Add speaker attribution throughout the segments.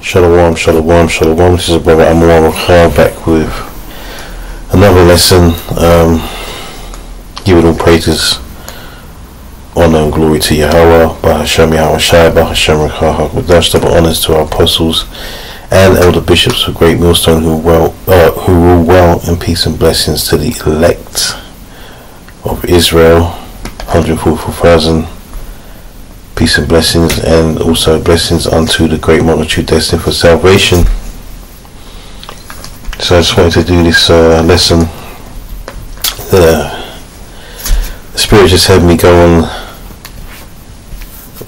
Speaker 1: Shalom, shalom, shalom. This is a brother Amar Rakhal back with another lesson. Giving all praises, honor and glory to Yahweh, by Hashem Yahweh Shai, by Hashem Rakhal HaKadosh. Double honors to our apostles and elder bishops of Great Millstone who rule well, and peace and blessings to the elect of Israel, 144,000. Peace and blessings, and also blessings unto the great multitude destined for salvation. So I just wanted to do this lesson. The Spirit just had me go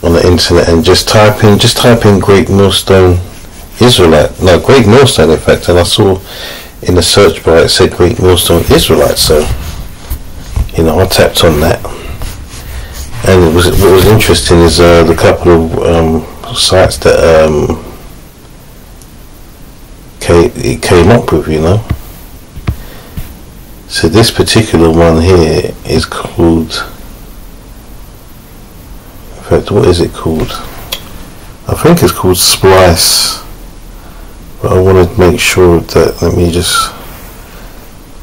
Speaker 1: on the internet and just type in Great Millstone Israelite. No, Great Millstone in fact, and I saw in the search bar it said Great Millstone Israelite. So I tapped on that. And what was interesting is the couple of sites that it came up with, So this particular one here is called, in fact, what is it called? I think it's called Splice. But I want to make sure that, let me just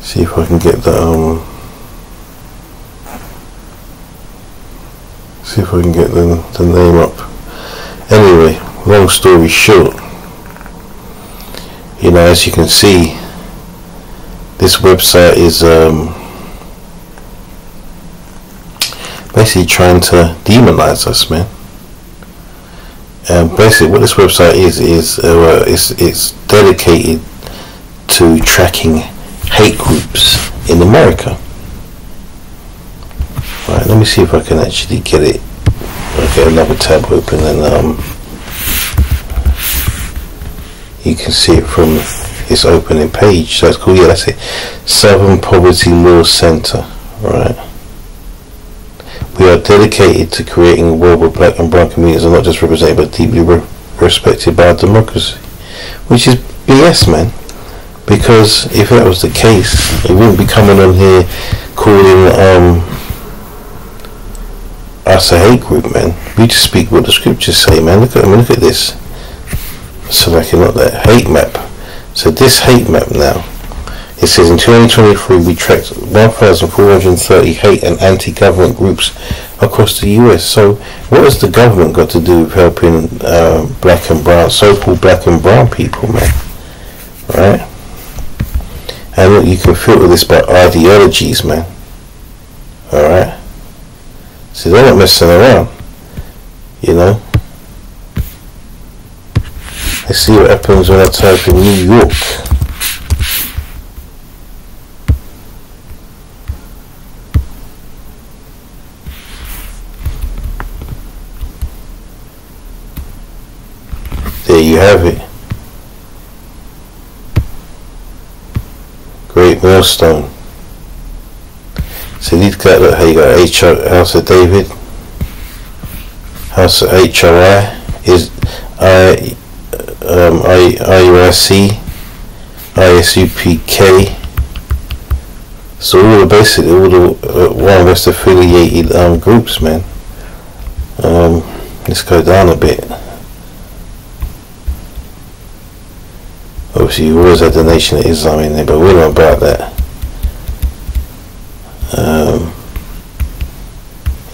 Speaker 1: see if I can get the see if I can get the name up. Anyway, long story short, as you can see, this website is basically trying to demonize us, man. And basically what this website is it's dedicated to tracking hate groups in America. Right, let me see if I can actually get it. I'll get another tab open and you can see it from its opening page. So it's called, that's it, Southern Poverty Law Center. Right. We are dedicated to creating a world where black and brown communities are not just represented but deeply respected by our democracy. Which is BS, man. Because if that was the case, it wouldn't be coming on here calling us a hate group, man. We just speak what the scriptures say, man. Look at this. So like not that hate map. So this hate map now, it says in 2023 we tracked 1,430 hate and anti-government groups across the US. So what has the government got to do with helping black and brown, so-called black and brown people, man? Right? And look, you can filter this by ideologies, man. Alright? See, they're not messing around, Let's see what happens when I type in New York. There you have it. Great Millstone. So these guys, look how you got House of David, House of HRI, is IUIC, ISUPK. So all the One West affiliated groups, man. Let's go down a bit. Obviously you always had the Nation of Islam in there, but we're not about that.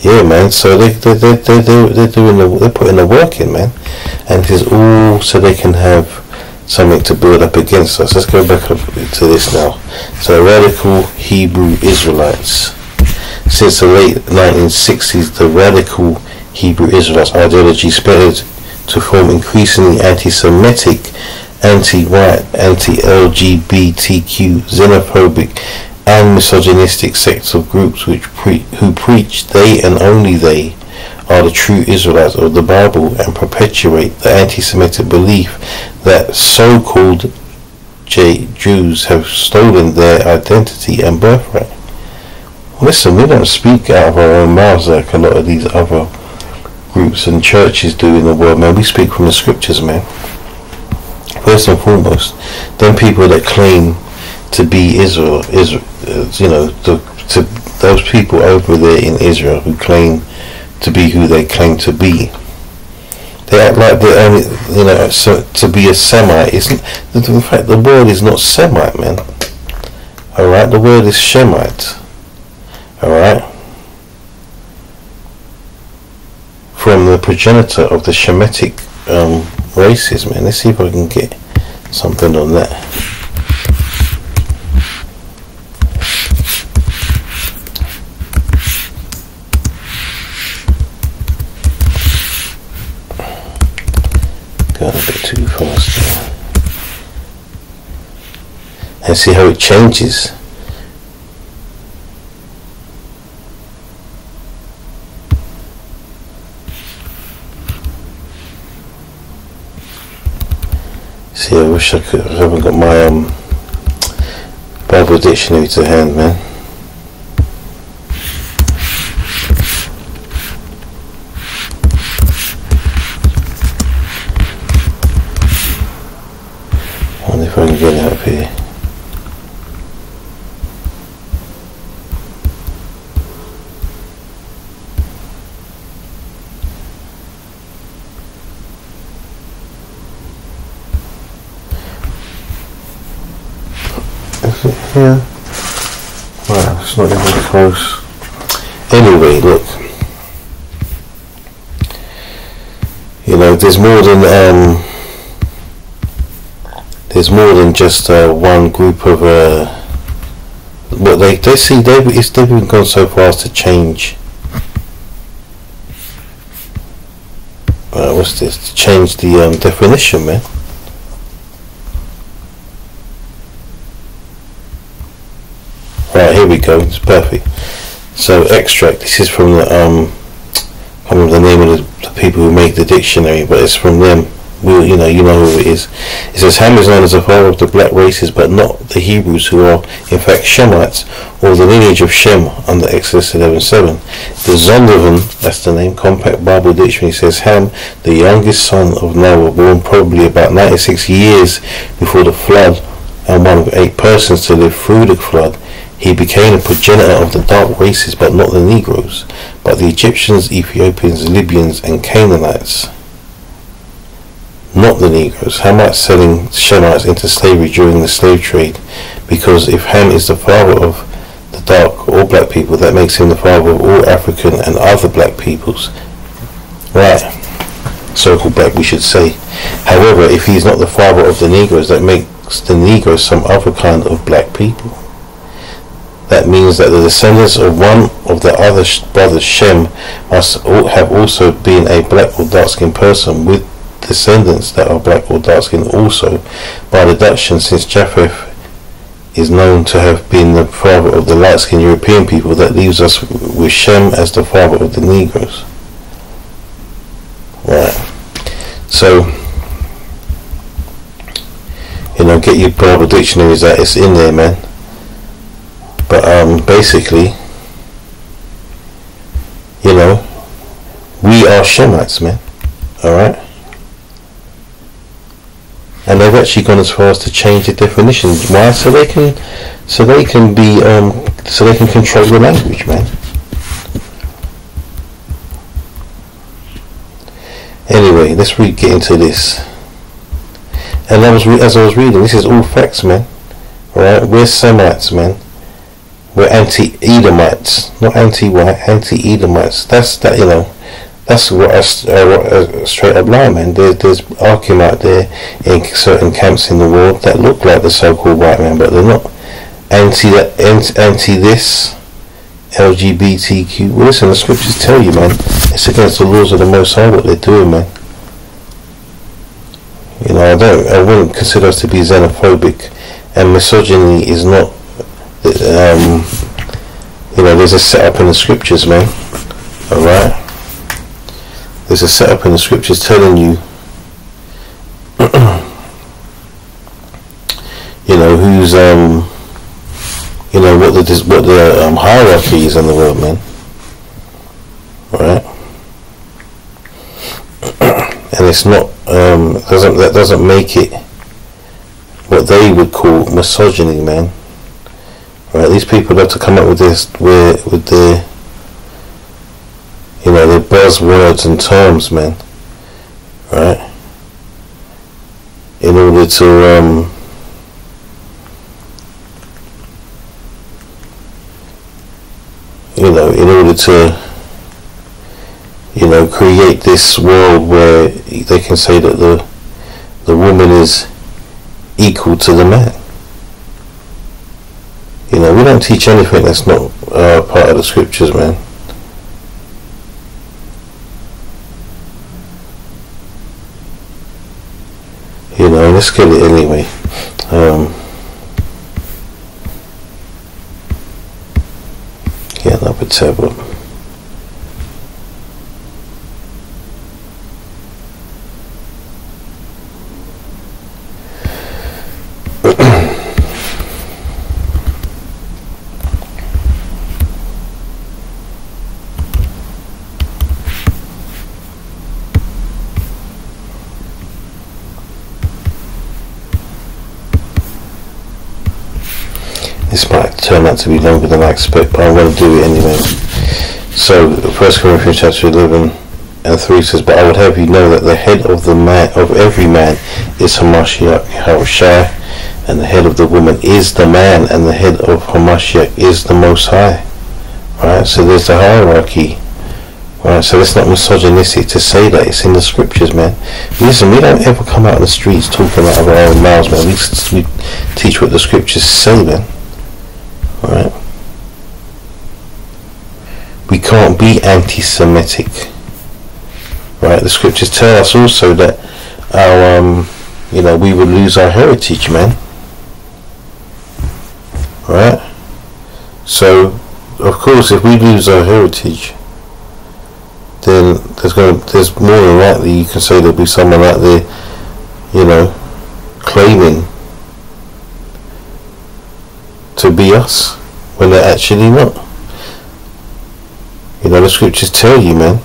Speaker 1: Yeah, man. So they're putting the work in, man, and it is all so they can have something to build up against us. Let's go back up to this now. So radical Hebrew Israelites. Since the late 1960s, the radical Hebrew Israelites ideology spread to form increasingly anti-Semitic, anti-white, anti-LGBTQ, xenophobic and misogynistic sects of groups who preach they and only they are the true Israelites of the Bible and perpetuate the anti-Semitic belief that so-called Jews have stolen their identity and birthright. Listen, we don't speak out of our own mouths like a lot of these other groups and churches do in the world, man. We speak from the scriptures, man. First and foremost, them people that claim to be Israel, to those people over there in Israel who claim to be who they claim to be. They act like they're only, so to be a Semite isn't. In fact, the word is not Semite, man. All right, the word is Shemite. All right, from the progenitor of the Shemitic races, man. Let's see if I can get something on that. Got a bit too fast there. And see how it changes. See, I wish I haven't got my Bible dictionary to hand, man. I wonder if I can get it up here. Yeah. Wow, it's not even close. Anyway, look. There's more than just one group of but they've even gone so far as to change what's this? To change the definition, man. Right, here we go. It's perfect. So extract. This is from the I can't remember the name of the people who make the dictionary, but it's from them. You know who it is. It says Ham is known as the father of the black races, but not the Hebrews, who are in fact Shemites, or the lineage of Shem under Exodus 11:7. The Zondervan, that's the name, Compact Bible Dictionary, says Ham, the youngest son of Noah, born probably about 96 years before the flood, and one of 8 persons to live through the flood. He became a progenitor of the dark races, but not the Negroes, but the Egyptians, Ethiopians, Libyans, and Canaanites. Not the Negroes. Hamites selling Shemites into slavery during the slave trade, because if Ham is the father of the dark or black people, that makes him the father of all African and other black peoples. Right. So-called black, we should say. However, if he is not the father of the Negroes, that makes the Negroes some other kind of black people. That means that the descendants of one of the other brothers, Shem, must have also been a black or dark-skinned person, with descendants that are black or dark-skinned also, by deduction, since Japheth is known to have been the father of the light-skinned European people. That leaves us with Shem as the father of the Negroes. Right. So, get your Bible dictionaries out. It's in there, man. But basically, we are Shemites, man. Alright? And they've actually gone as far as to change the definition. Why? So they can control the language, man. Anyway, let's get into this. And as I was reading, this is all facts, man. Alright? We're Semites, man. We're anti-Edomites, not anti-white, anti-Edomites. That's what a straight up lie, man. There's Archimite there in certain camps in the world that look like the so-called white man, but they're not. Anti this LGBTQ. Well, listen, the scriptures tell you, man, it's against the laws of the Most High what they're doing, man. I wouldn't consider us to be xenophobic, and misogyny is not. There's a setup in the scriptures, man. Alright? There's a setup in the scriptures telling you, who's, what the hierarchy is in the world, man. Alright? And it's not, that doesn't make it what they would call misogyny, man. Right, these people have to come up with this, with their, their buzzwords and terms, man. right? In order to in order to create this world where they can say that the woman is equal to the man. We don't teach anything that's not part of the scriptures, man. Let's get it anyway. Get another tab up. This might turn out to be longer than I expect, but I'm going to do it anyway. So, 1 Corinthians chapter 11:3 says, "But I would have you know that the head of every man is Hamashiach Yahushua, and the head of the woman is the man, and the head of Hamashiach is the Most High." Right? So there's the hierarchy. Right? So it's not misogynistic to say that. It's in the scriptures, man. Listen, we don't ever come out in the streets talking out of our own mouths, man. We teach what the scriptures say, man. Right? We can't be anti-Semitic. Right? The scriptures tell us also that our, we would lose our heritage, man. Right? So, of course, if we lose our heritage, then there's more than likely you can say there'll be someone out there, claiming to be us when they're actually not. The scriptures tell you, man.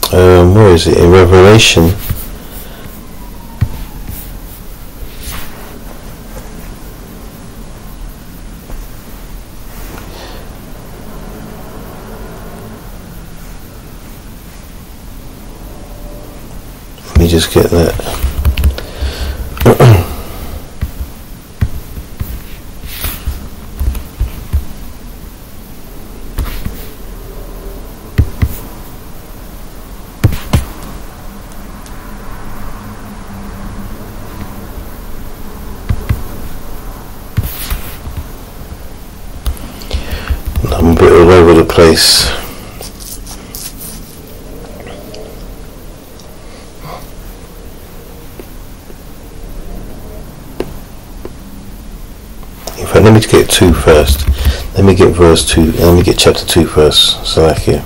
Speaker 1: Where is it? In Revelation. Let me just get that. I'm a bit all over the place. In fact, let me get 2 first. Let me get verse 2. Let me get chapter 2 first. So like here.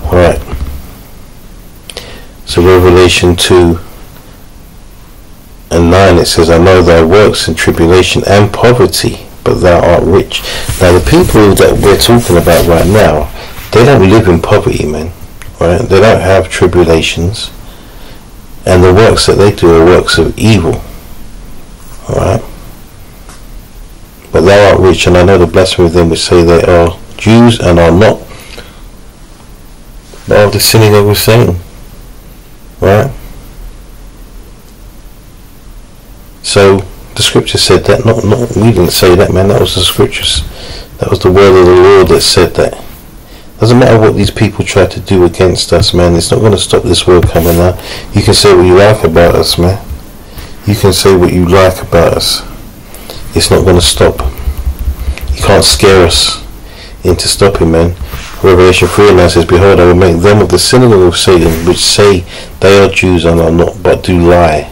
Speaker 1: Alright. So Revelation 2 and 9, it says, "I know thy works in tribulation and poverty, but thou art rich." Now the people that we're talking about right now, they don't live in poverty, man. Right? They don't have tribulations, and the works that they do are works of evil. Alright? "But thou art rich, and I know the blasphemy of them which say they are Jews and are not, but of the synagogue of Satan." Right? So the scripture said that. Not we didn't say that, man. That was the scriptures. That was the word of the Lord that said that. Doesn't matter what these people try to do against us, man. It's not going to stop this word coming out. You can say what you like about us, man. You can say what you like about us. It's not going to stop. You can't scare us into stopping, man. Revelation 3:9 says, "Behold, I will make them of the synagogue of Satan, which say they are Jews and are not, but do lie.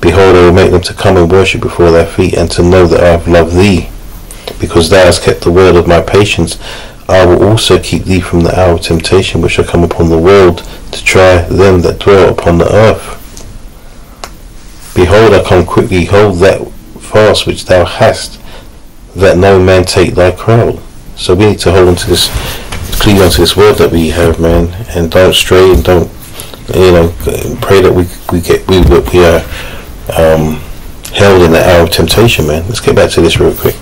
Speaker 1: Behold, I will make them to come and worship before thy feet, and to know that I have loved thee. Because thou hast kept the word of my patience, I will also keep thee from the hour of temptation, which shall come upon the world, to try them that dwell upon the earth. Behold, I come quickly. Hold that fast which thou hast, that no man take thy crown." So we need to hold on to this, clean onto this word that we have, man, and don't stray and don't You know, pray that we are held in the hour of temptation, man. Let's get back to this real quick.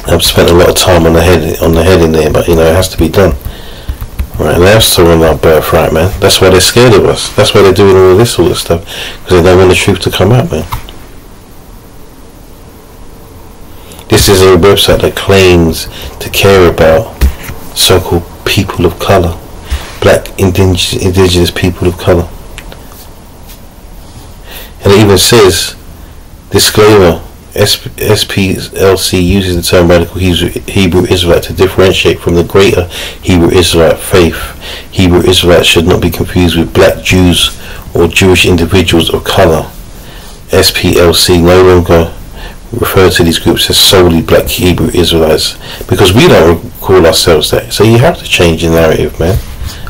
Speaker 1: I've spent a lot of time on the heading there, but you know, it has to be done. Right, and they have stolen our birthright, man. That's why they're scared of us. That's why they're doing all this sort of stuff, because they don't want the truth to come out, man. This is a website that claims to care about so-called people of color, black indigenous people of color. And it even says, disclaimer, SPLC uses the term radical Hebrew Israelite to differentiate from the greater Hebrew Israelite faith. Hebrew Israelites should not be confused with black Jews or Jewish individuals of color. SPLC no longer refer to these groups as solely black Hebrew Israelites, because we don't call ourselves that. So you have to change the narrative, man.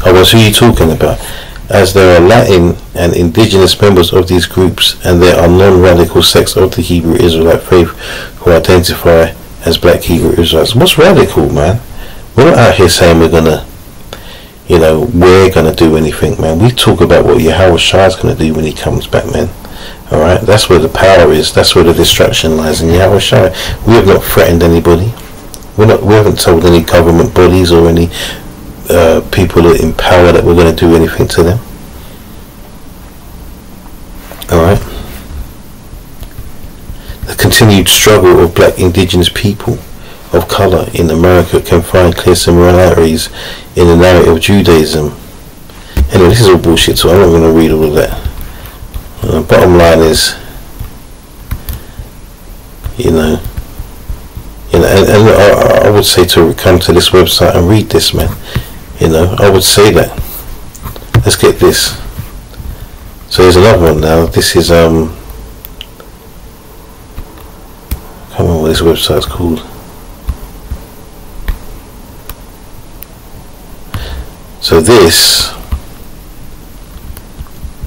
Speaker 1: Otherwise, who are you talking about? As there are Latin and indigenous members of these groups, and there are non-radical sects of the Hebrew Israelite faith who identify as black Hebrew Israelites. What's radical, man? We're not out here saying we're gonna do anything, man. We talk about what Yahweh Shai is gonna do when he comes back, man. Alright, that's where the power is, that's where the distraction lies in Yahweh Shai. We have not threatened anybody. We haven't told any government bodies or any people in power that we're going to do anything to them. Alright. The continued struggle of black indigenous people of color in America can find clear similarities in the narrative of Judaism. Anyway, this is all bullshit, so I'm not going to read all of that. Bottom line is, and I would say to come to this website and read this, man. I would say that. Let's get this. So there's another one now. This is I can't remember what this website's called. So this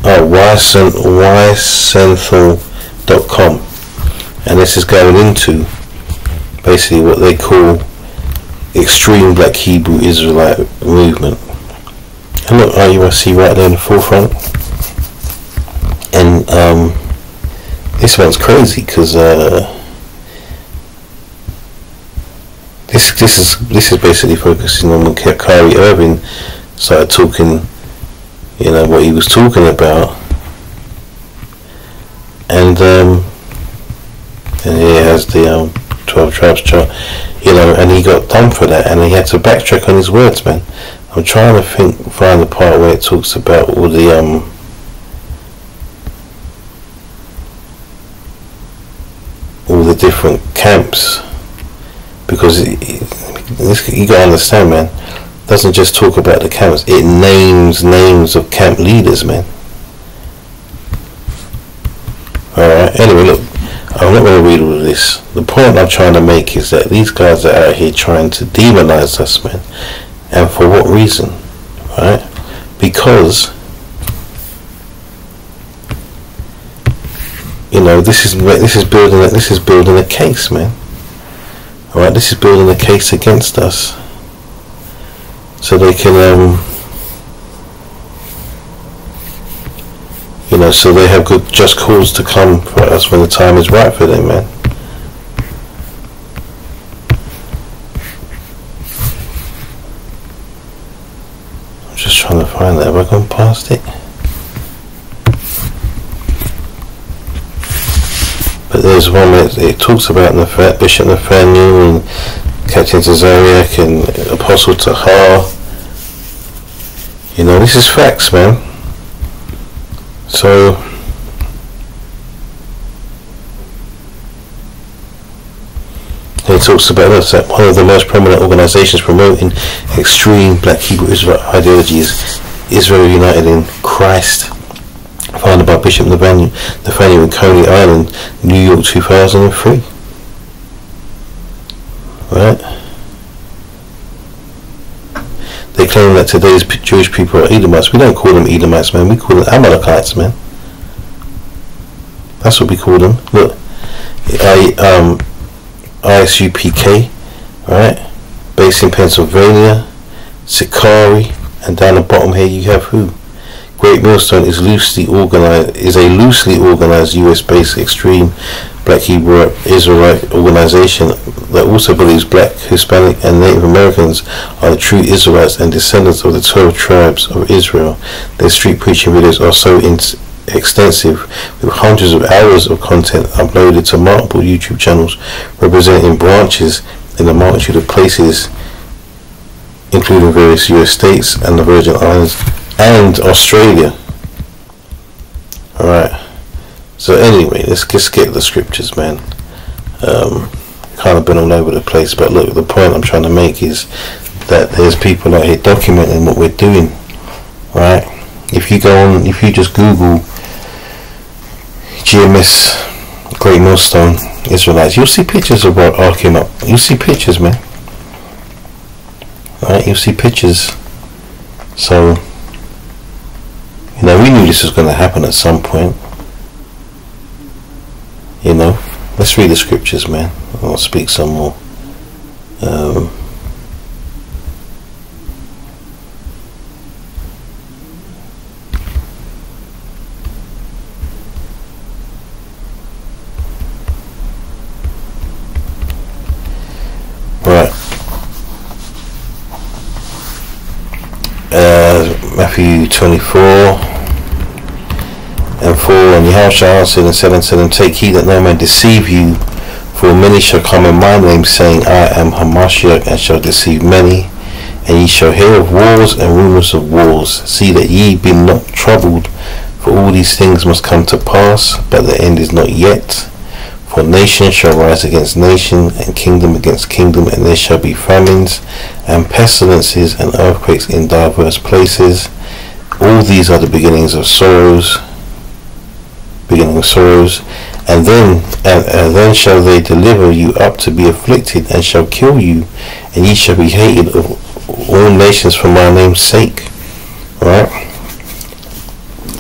Speaker 1: ysenthal.com, and this is going into basically what they call extreme black Hebrew Israelite movement. And look, IUIC right there in the forefront. And this one's crazy because this is basically focusing on when Kyrie Irving started talking, what he was talking about, and he has the 12 tribes chart, and he got done for that, and he had to backtrack on his words, man. I'm trying to find the part where it talks about all the different camps, because you gotta understand, man, it doesn't just talk about the camps, it names of camp leaders, man. Alright, anyway, look, I'm not going to read all of this. The point I'm trying to make is that these guys are out here trying to demonize us, man. And for what reason? Right? Because this is building a case, man. Alright, this is building a case against us, so they can so they have good just cause to come for us when the time is right for them, man. I'm just trying to find that. Have I gone past it? But there's one that it talks about Bishop Nathaniel and Captain Tazariak and Apostle Tahar. This is facts, man. So he talks about that one of the most prominent organizations promoting extreme black Hebrew Israel ideology is Israel United in Christ, founded by Bishop Nathaniel in Coney Island, New York, 2003. Right? They claim that today's Jewish people are Edomites. We don't call them Edomites, man. We call them Amalekites, man. That's what we call them. Look, ISUPK, right? Based in Pennsylvania, Sikari, and down the bottom here you have who? Great Millstone is a loosely organized US-based extreme Black Hebrew Israelite organization that also believes Black, Hispanic, and Native Americans are the true Israelites and descendants of the 12 tribes of Israel. Their street preaching videos are so extensive, with hundreds of hours of content uploaded to multiple YouTube channels representing branches in a multitude of places, including various US states and the Virgin Islands and Australia. Alright, so anyway, let's just get the scriptures, man. Kind of been all over the place, but look, the point I'm trying to make is that there's people out here documenting what we're doing. Right? If you just Google GMS Great Millstone Israelites, you'll see pictures of what Ark came up. You'll see pictures, man. Right? You'll see pictures. So, you know, we knew this was going to happen at some point. You know, let's read the scriptures, man. I'll speak some more. Right. Matthew 24 and 4, and Yahushua answered and said unto them, Take heed that no man deceive you, for many shall come in my name, saying, I am Hamashiach, and shall deceive many. And ye shall hear of wars and rumors of wars. See that ye be not troubled, for all these things must come to pass, but the end is not yet. For nation shall rise against nation, and kingdom against kingdom, and there shall be famines, and pestilences, and earthquakes in diverse places. All these are the beginnings of sorrows. And then shall they deliver you up to be afflicted, and shall kill you, and ye shall be hated of all nations for my name's sake. Right?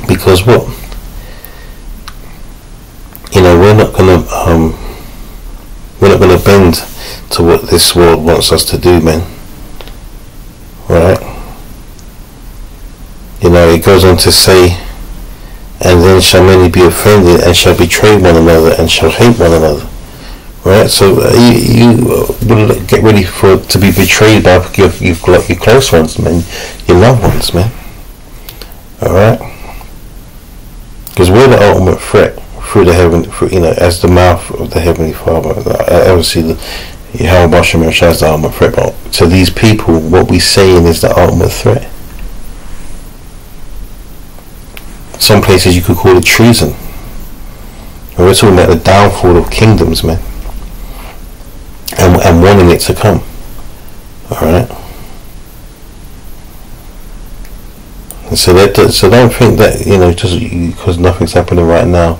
Speaker 1: Because what? You know, we're not gonna bend to what this world wants us to do, man. Right? You know, it goes on to say, and then shall many be offended, and shall betray one another, and shall hate one another. Right? So you will get ready to be betrayed by your close ones, man, your loved ones, man. All right? Because we're the ultimate threat through the heaven, you know, as the mouth of the Heavenly Father. Obviously, Yahweh Bashem is the ultimate threat, but to these people, what we're saying is the ultimate threat. Some places you could call it treason. And we're talking about the downfall of kingdoms, man, and wanting it to come. All right. And so don't think that, you know, just because nothing's happening right now,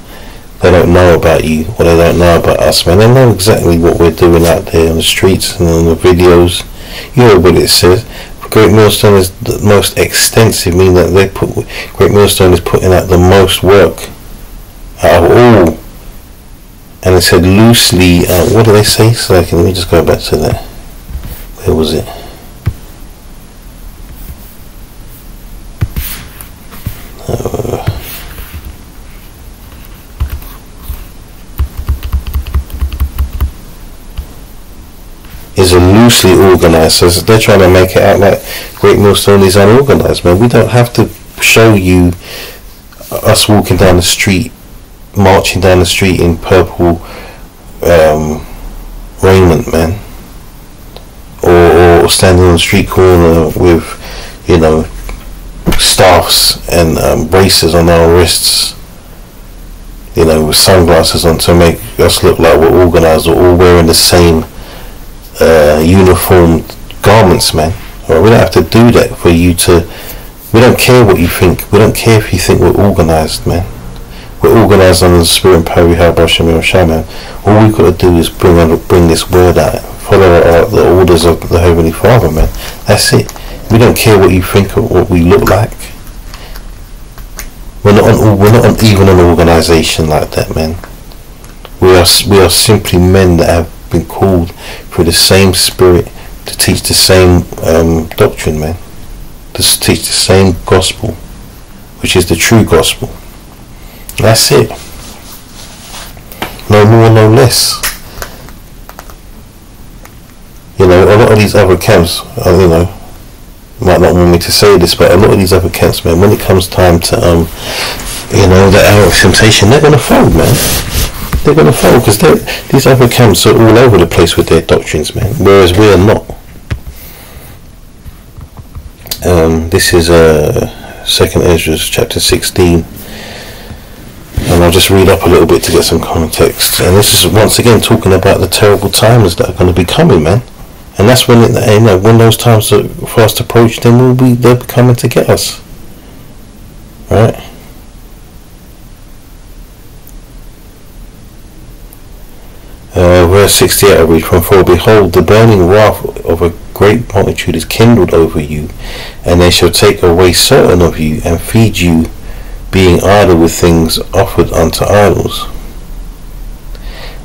Speaker 1: they don't know about you, or they don't know about us, man. They know exactly what we're doing out there on the streets and on the videos. You know what it says. Great Millstone is the most extensive, meaning that Great Millstone is putting out the most work out of all. And it said loosely, what do they say? So let me just go back to that. Where was it? Is a loosely organized, so they're trying to make it out like Great Millstone is unorganized, man. We don't have to show you us walking down the street, marching down the street in purple raiment, man, or standing on the street corner with, you know, staffs and braces on our wrists, you know, with sunglasses on to make us look like we're organized, or all wearing the same uniform garments, man. Right, we don't have to do that for you to. We don't care what you think. We don't care if you think we're organized, man. We're organized under the spirit and power we have by Shemir Shaman. All we've got to do is bring this word out, follow the orders of the Heavenly Father, man. That's it. We don't care what you think of what we look like. We're not even an organization like that, man. We are simply men that have been called through the same spirit to teach the same doctrine, man, to teach the same gospel. which is the true gospel. That's it. No more, no less. You know, a lot of these other camps, you know, might not want me to say this, but a lot of these other camps, man, when it comes time to, you know, the hour of temptation, they're going to fold, man. They're going to fold, because these other camps are all over the place with their doctrines, man, whereas we are not. This is 2nd Ezra chapter 16, and I'll just read up a little bit to get some context. And this is once again talking about the terrible times that are going to be coming, man. And that's when when those times are fast approach, then they'll be coming to get us, right? Verse 68 I read from, for behold, the burning wrath of a great multitude is kindled over you, and they shall take away certain of you, and feed you, being idle with things offered unto idols.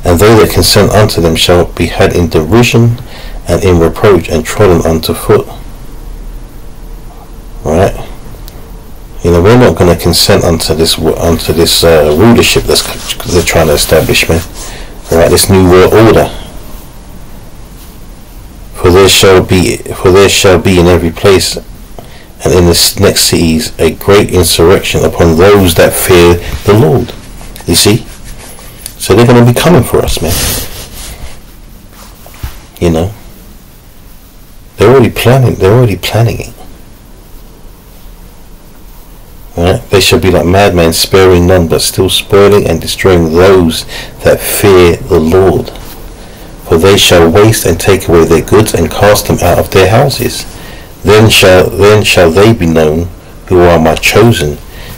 Speaker 1: And they that consent unto them shall be had in derision, and in reproach, and trodden under foot. Right? You know, we're not going to consent unto this rulership they're trying to establish, man. Right, this new world order. For there shall be in every place and in the next cities a great insurrection upon those that fear the Lord. You see? So they're going to be coming for us, man. You know? They're already planning it. Right? They shall be like madmen, sparing none, but still spoiling and destroying those that fear the Lord. For they shall waste and take away their goods, and cast them out of their houses. Then shall they be known who are my chosen,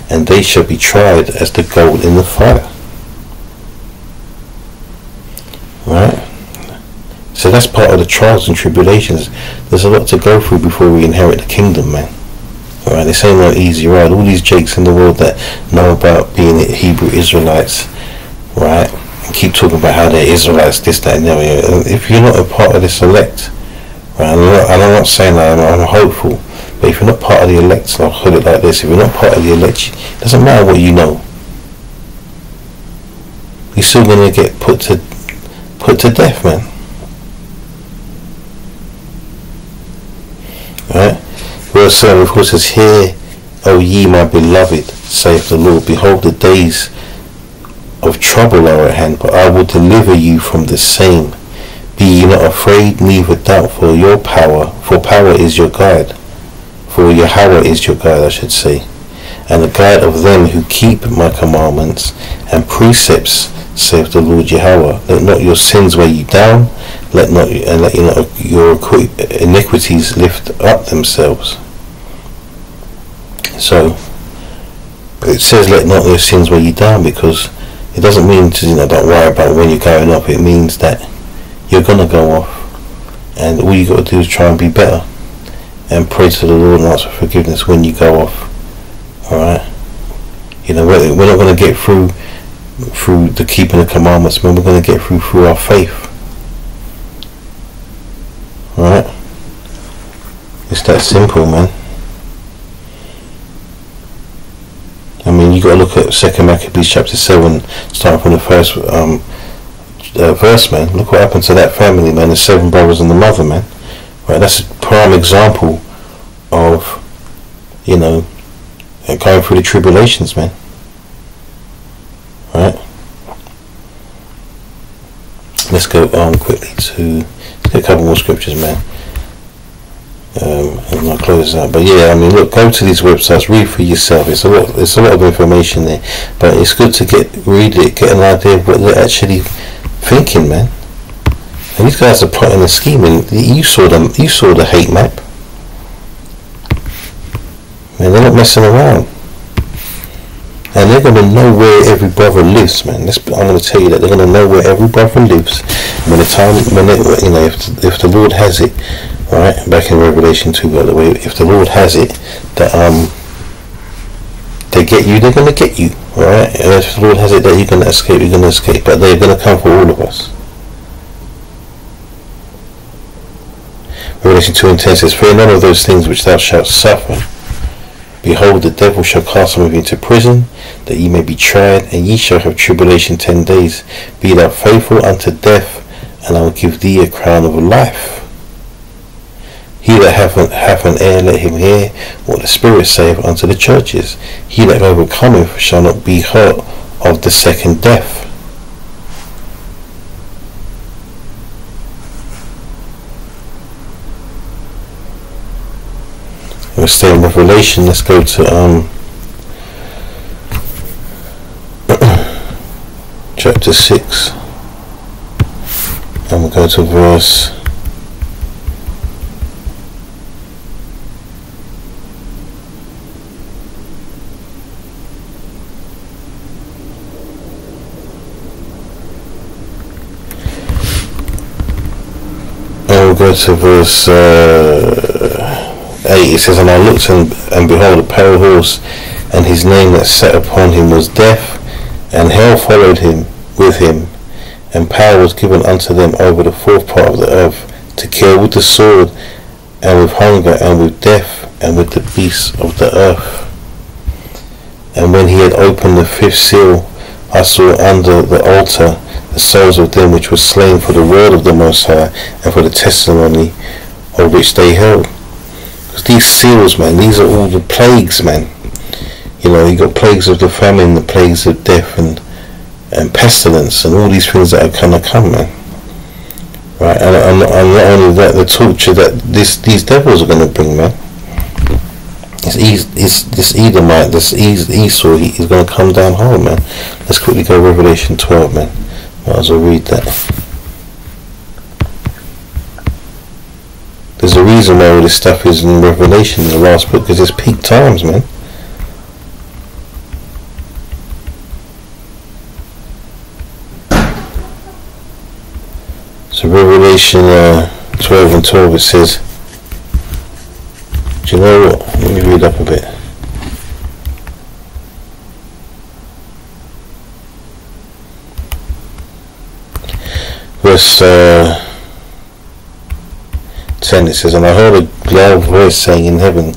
Speaker 1: and they shall be tried as the gold in the fire. Right? So that's part of the trials and tribulations. There's a lot to go through before we inherit the kingdom, man. Alright, this ain't no easy ride. All these jakes in the world that know about being Hebrew Israelites, right, and keep talking about how they're Israelites, this, that, and the other. If you're not a part of this elect, right, and I'm not saying that I'm hopeful, but if you're not part of the elect, I'll put it like this: if you're not part of the elect, it doesn't matter what you know. You're still gonna get put to death, man. Right? Verse 7 of course says, hear, O ye my beloved, saith the Lord, behold the days of trouble are at hand, but I will deliver you from the same. Be ye not afraid, neither doubt, for power is your guide. For Yahweh is your guide, I should say, and the guide of them who keep my commandments and precepts, saith the Lord Yahweh. Let not your sins weigh you down, let not your iniquities lift up themselves. So it says let not your sins weigh you down, because it doesn't mean to, don't worry about when you're going up. It means that you're gonna go off, and all you got to do is try and be better and pray to the Lord and ask for forgiveness when you go off. Alright? We're not going to get through the keeping the commandments, man. We're going to get through our faith. Alright? It's that simple, man. I mean, you got to look at 2 Maccabees chapter 7, starting from the first verse, man. Look what happened to that family, man. The 7 brothers and the mother, man. Right? That's a prime example of, going through the tribulations, man. Right? Let's go on quickly let's get a couple more scriptures, man. And I'll close out. But yeah, I mean, look, go to these websites, read for yourself. It's a lot of information there, but it's good to read it, get an idea of what they're actually thinking, man. And these guys are plotting and scheming. You saw the hate map, man. They're not messing around, and they're going to know where every brother lives, man. I'm going to tell you that they're going to know where every brother lives when if the Lord has it. Alright, back in Revelation 2, by the way, if the Lord has it that they get you, they're going to get you. Alright, and if the Lord has it that you're going to escape, you're going to escape. But they're going to come for all of us. Revelation 2:10 says, fear none of those things which thou shalt suffer. Behold, the devil shall cast some of you into prison, that ye may be tried, and ye shall have tribulation 10 days. Be thou faithful unto death, and I will give thee a crown of life. He that hath an ear, let him hear what the Spirit saith unto the churches. He that overcometh shall not be hurt of the second death. We're still in Revelation. Let's go to chapter 6, and we'll go to verse 8. It says, and I looked, and behold, a pale horse, and his name that sat upon him was Death, and hell followed him with him, and power was given unto them over the fourth part of the earth, to kill with the sword, and with hunger, and with death, and with the beasts of the earth. And when he had opened the fifth seal, I saw under the altar the souls of them which were slain for the word of the Most High, and for the testimony of which they held. Because these seals, man, these are all the plagues, man. You know, you got plagues of the famine, the plagues of death, and pestilence, and all these things that are gonna come, man. Right, and not only that, the torture that these devils are gonna bring, man. This Edomite, this Esau, he's gonna come down hard, man. Let's quickly go Revelation 12, man. Might as well read that. There's a reason why all this stuff is in Revelation, in the last book, because it's peak times, man. So Revelation 12 and 12, it says, do you know what? Let me read up a bit. Verse 10, it says, and I heard a loud voice saying in heaven,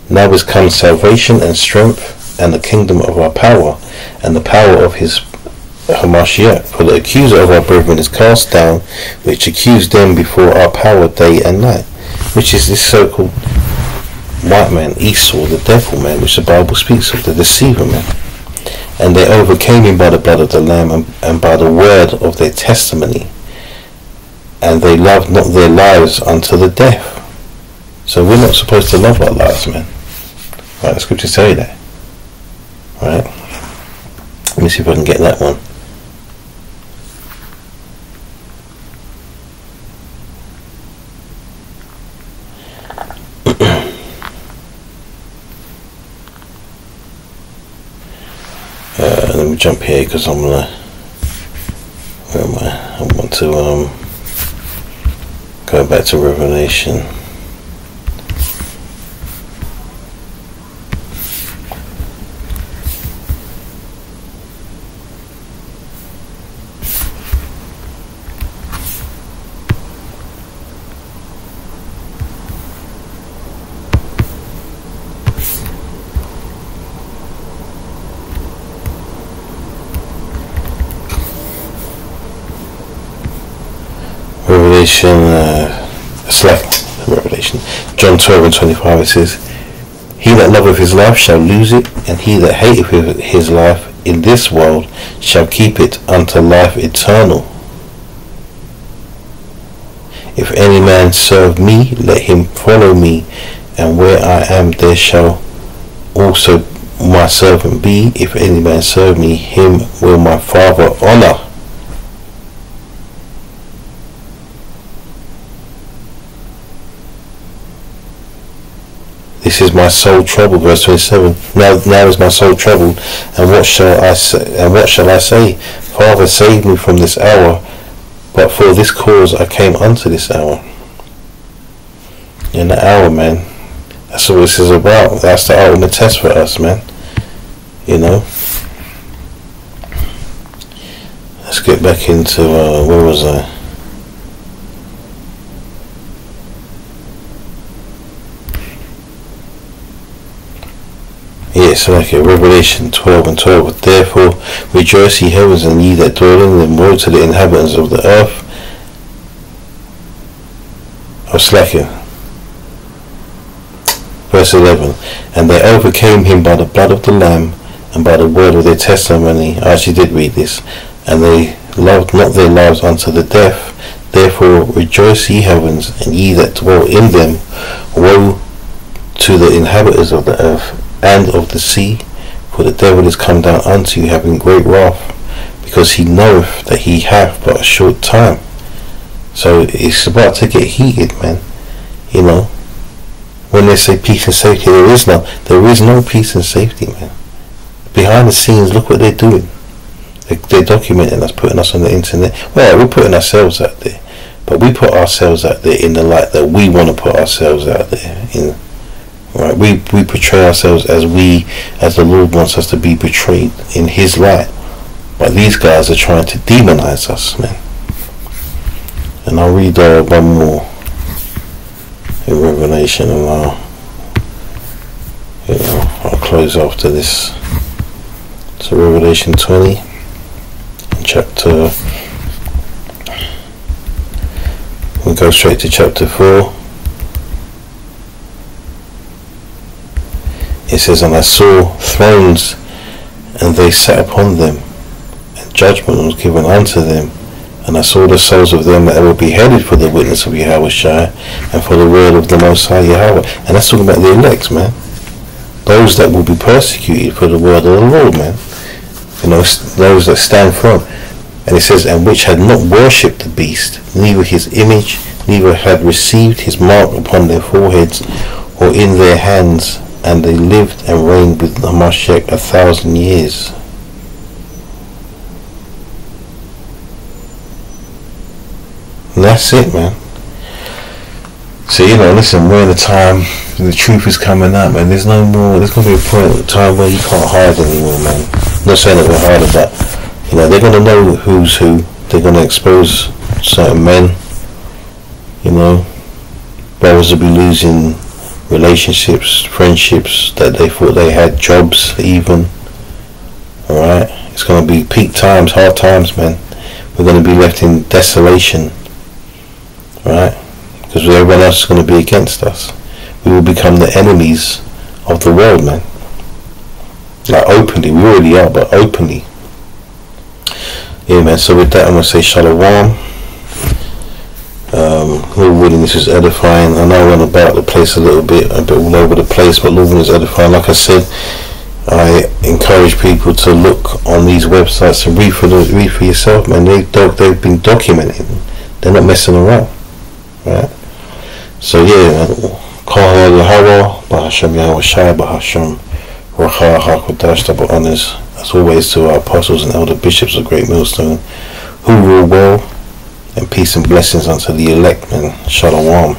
Speaker 1: now is come salvation and strength, and the kingdom of our power, and the power of his Hamashiach. For the accuser of our brethren is cast down, which accused them before our power day and night. Which is this so-called white man, Esau, the devil, man, which the Bible speaks of, the deceiver, man. And they overcame him by the blood of the Lamb, and by the word of their testimony. And they loved not their lives unto the death. So we're not supposed to love our lives, man. Right, the scriptures tell you that. Right? Let me see if I can get that one. Let me jump here because I'm gonna. Where am I? I want to go back to Revelation. Revelation, John 12 and 25, it says, he that loveth his life shall lose it, and he that hateth his life in this world shall keep it unto life eternal. If any man serve me, let him follow me, and where I am, there shall also my servant be. If any man serve me, him will my Father honor. This is my soul troubled, verse 27. Now is my soul troubled, and what shall I say? And what shall I say? Father, save me from this hour. But for this cause I came unto this hour. In the hour, man. That's what this is about. That's the ultimate test for us, man. You know. Let's get back into where was I? Yes, like Revelation 12 and 12. Therefore rejoice, ye heavens, and ye that dwell in them. Woe to the inhabitants of the earth. Slacking. Verse 11. And they overcame him by the blood of the Lamb and by the word of their testimony. I actually did read this. And they loved not their lives unto the death. Therefore rejoice, ye heavens, and ye that dwell in them. Woe to the inhabitants of the earth and of the sea, for the devil is come down unto you, having great wrath, because he knoweth that he hath but a short time. So it's about to get heated, man. You know, when they say peace and safety, there is no peace and safety, man. Behind the scenes, look what they're doing. They're documenting us, putting us on the internet. Well, we're putting ourselves out there, but we put ourselves out there in the light that we want to put ourselves out there in. Right? We portray ourselves as the Lord wants us to be portrayed in His light. But these guys are trying to demonize us, man. And I'll read one more in Revelation, and I'll close after this. So Revelation 20, chapter. We'll go straight to chapter 4. It says, and I saw thrones, and they sat upon them, and judgment was given unto them. And I saw the souls of them that were beheaded for the witness of Yahushua and for the word of the Most High Yahweh. And that's talking about the elect, man. Those that will be persecuted for the word of the Lord, man. You know, those that stand firm. And it says, and which had not worshipped the beast, neither his image, neither had received his mark upon their foreheads or in their hands, and they lived and reigned with the Mashiach 1,000 years. And that's it, man. So, you know, listen, we're in a time the truth is coming out, man. There's no more, there's going to be a point in time where you can't hide anymore, man. I'm not saying that we're hiding, but, you know, they're going to know who's who. They're going to expose certain men, you know. Brothers will be losing relationships, friendships that they thought they had, jobs even. Alright? It's going to be peak times, hard times, man. We're going to be left in desolation. Right? Because everyone else is going to be against us. We will become the enemies of the world, man. Like openly, we already are, but openly. Yeah, man. So with that, I'm going to say shalom. Lord willing, this is edifying. I know I went about the place a bit all over the place, but Lord willing is edifying. Like I said, I encourage people to look on these websites and read for yourself, man. They've been documenting. They're not messing around. Right? So yeah, Kala Yahweh, Bahasham Yahushua, Bahasham Racha HaKodash, double honors as always to our apostles and elder bishops of Great Millstone, who rule well, and peace and blessings unto the elect, man. Shalom.